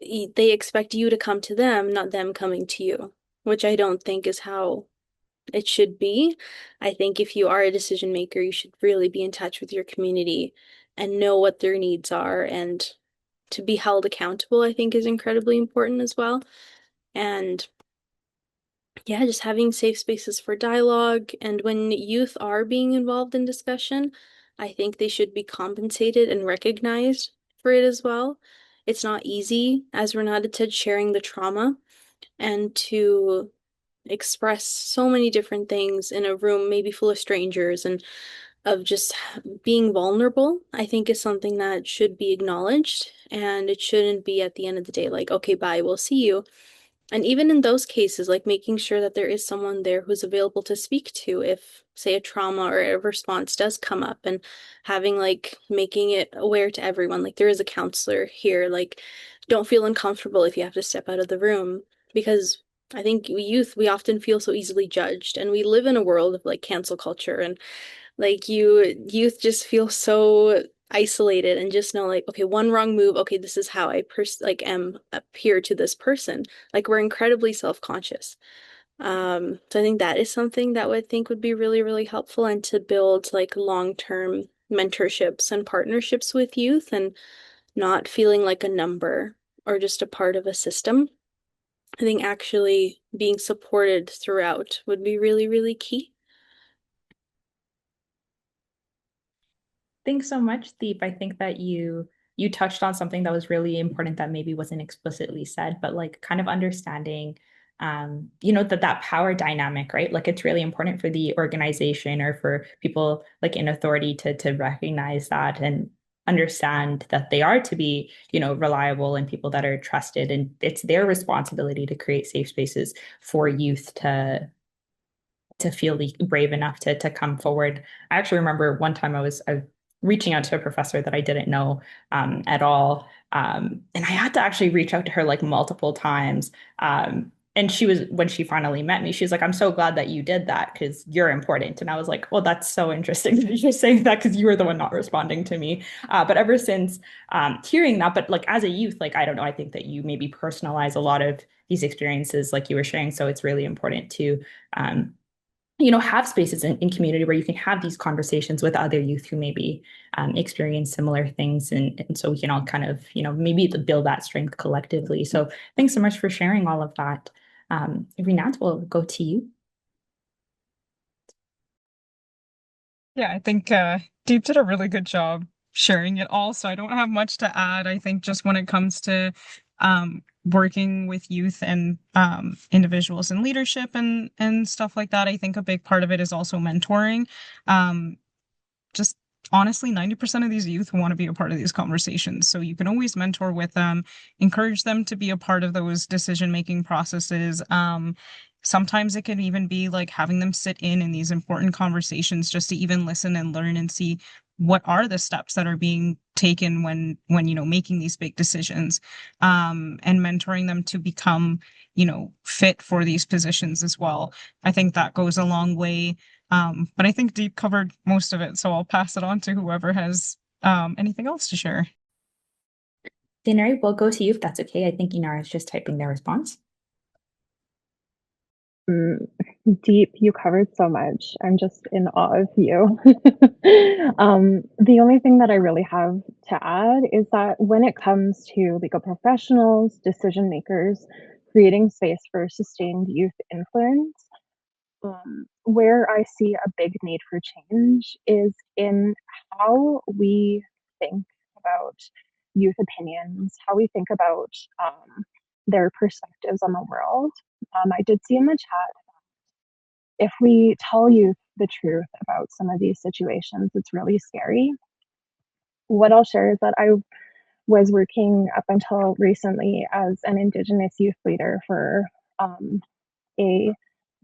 they expect you to come to them, not them coming to you, which I don't think is how it should be. I think if you are a decision maker, you should really be in touch with your community and know what their needs are. And to be held accountable, I think is incredibly important as well. And yeah, just having safe spaces for dialogue. And when youth are being involved in discussion, I think they should be compensated and recognized for it as well. It's not easy, as Renata said, sharing the trauma and to express so many different things in a room maybe full of strangers and of just being vulnerable, I think is something that should be acknowledged. And it shouldn't be at the end of the day like, okay, bye, we'll see you. And even in those cases, like making sure that there is someone there who's available to speak to if, say, a trauma or a response does come up, and having like making it aware to everyone, like there is a counselor here, like don't feel uncomfortable if you have to step out of the room. Because I think youth, we often feel so easily judged, and we live in a world of like cancel culture, and like youth just feel so isolated and just know like, okay, one wrong move, okay, this is how I like am appear to this person. Like we're incredibly self-conscious. So I think that is something that would think would be really, really helpful, and to build like long-term mentorships and partnerships with youth and not feeling like a number or just a part of a system. I think actually being supported throughout would be really, really key. Thanks so much, Deep. I think that you touched on something that was really important that maybe wasn't explicitly said, but like kind of understanding that power dynamic, right? Like it's really important for the organization or for people like in authority to recognize that and understand that they are to be, reliable and people that are trusted. And it's their responsibility to create safe spaces for youth to feel brave enough to come forward. I actually remember one time I was reaching out to a professor that I didn't know at all. And I had to actually reach out to her like multiple times. And when she finally met me, she's like, I'm so glad that you did that because you're important. And I was like, well, that's so interesting that you're saying that because you were the one not responding to me. But ever since hearing that, but like as a youth, like, I don't know, I think that you maybe personalize a lot of these experiences like you were sharing. So it's really important to have spaces in community where you can have these conversations with other youth who maybe experience similar things. And so we can all kind of, maybe build that strength collectively. So thanks so much for sharing all of that. Rinat, we'll go to you. Yeah, I think Deep did a really good job sharing it all, so I don't have much to add. I think just when it comes to working with youth and individuals in leadership and stuff like that, I think a big part of it is also mentoring. Just honestly, 90% of these youth want to be a part of these conversations. So you can always mentor with them, encourage them to be a part of those decision-making processes. Sometimes it can even be like having them sit in these important conversations just to even listen and learn and see what are the steps that are being taken when making these big decisions, and mentoring them to become fit for these positions as well. I think that goes a long way. But I think Deep covered most of it, so I'll pass it on to whoever has anything else to share. Dinari, we'll go to you if that's okay. I think Inara is just typing their response. Deep, you covered so much. I'm just in awe of you. The only thing that I really have to add is that when it comes to legal professionals, decision makers, creating space for sustained youth influence, where I see a big need for change is in how we think about youth opinions, how we think about their perspectives on the world. I did see in the chat, if we tell youth the truth about some of these situations, it's really scary. What I'll share is that I was working up until recently as an Indigenous youth leader for a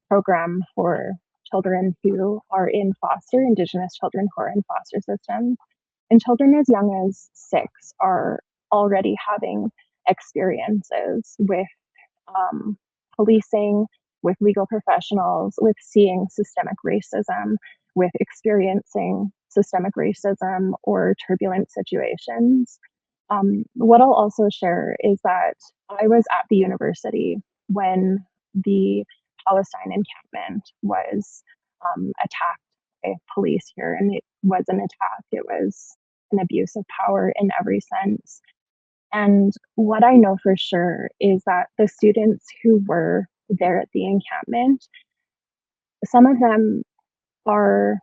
program for children who are in foster, Indigenous children who are in foster systems. And children as young as 6 are already having experiences with policing, with legal professionals, with seeing systemic racism, with experiencing systemic racism or turbulent situations. What I'll also share is that I was at the university when the Palestine encampment was attacked by police here, and it was an attack. It was an abuse of power in every sense. And what I know for sure is that the students who were there at the encampment, some of them are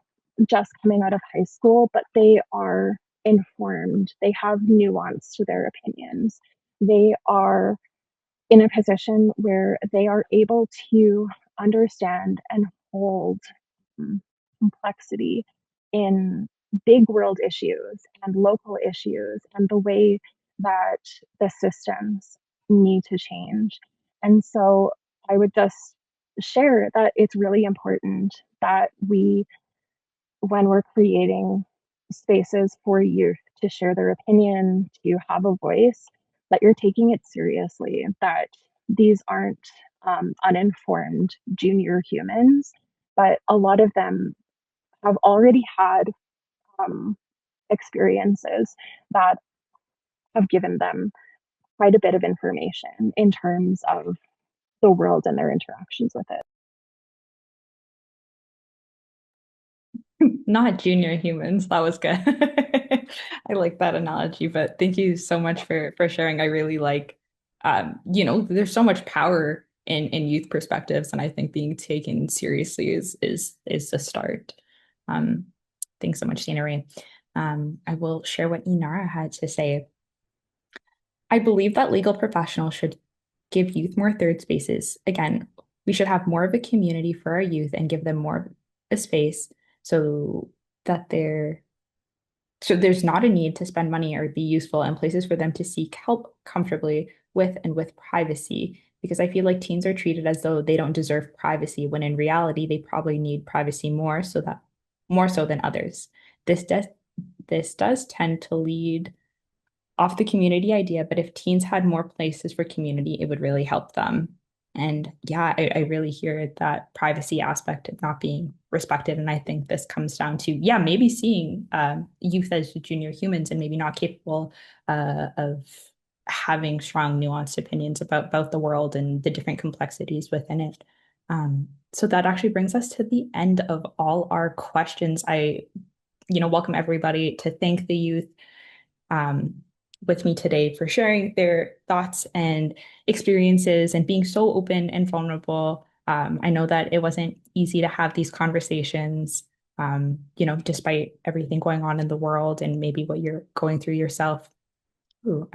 just coming out of high school, but they are informed. They have nuance to their opinions. They are in a position where they are able to understand and hold complexity in big world issues and local issues and the way that the systems need to change. And so I would just share that it's really important that we, when we're creating spaces for youth to share their opinion, to have a voice, that you're taking it seriously, that these aren't uninformed junior humans, but a lot of them have already had experiences that have given them quite a bit of information in terms of the world and their interactions with it. Not junior humans. That was good. I like that analogy, but thank you so much for sharing. I really like there's so much power in youth perspectives, and I think being taken seriously is the start. Thanks so much, Dana Ray. I will share what Inara had to say. I believe that legal professionals should give youth more third spaces. Again, we should have more of a community for our youth and give them more a space so that there's not a need to spend money or be useful and places for them to seek help comfortably with and with privacy. Because I feel like teens are treated as though they don't deserve privacy, when in reality, they probably need privacy more so than others. This does tend to lead off the community idea, but if teens had more places for community, it would really help them. And yeah, I really hear that privacy aspect of not being respected. And I think this comes down to, yeah, maybe seeing youth as junior humans and maybe not capable of having strong, nuanced opinions about both the world and the different complexities within it. So that actually brings us to the end of all our questions. I, welcome everybody to thank the youth um, with me today for sharing their thoughts and experiences and being so open and vulnerable. I know that it wasn't easy to have these conversations, despite everything going on in the world and maybe what you're going through yourself. Ooh,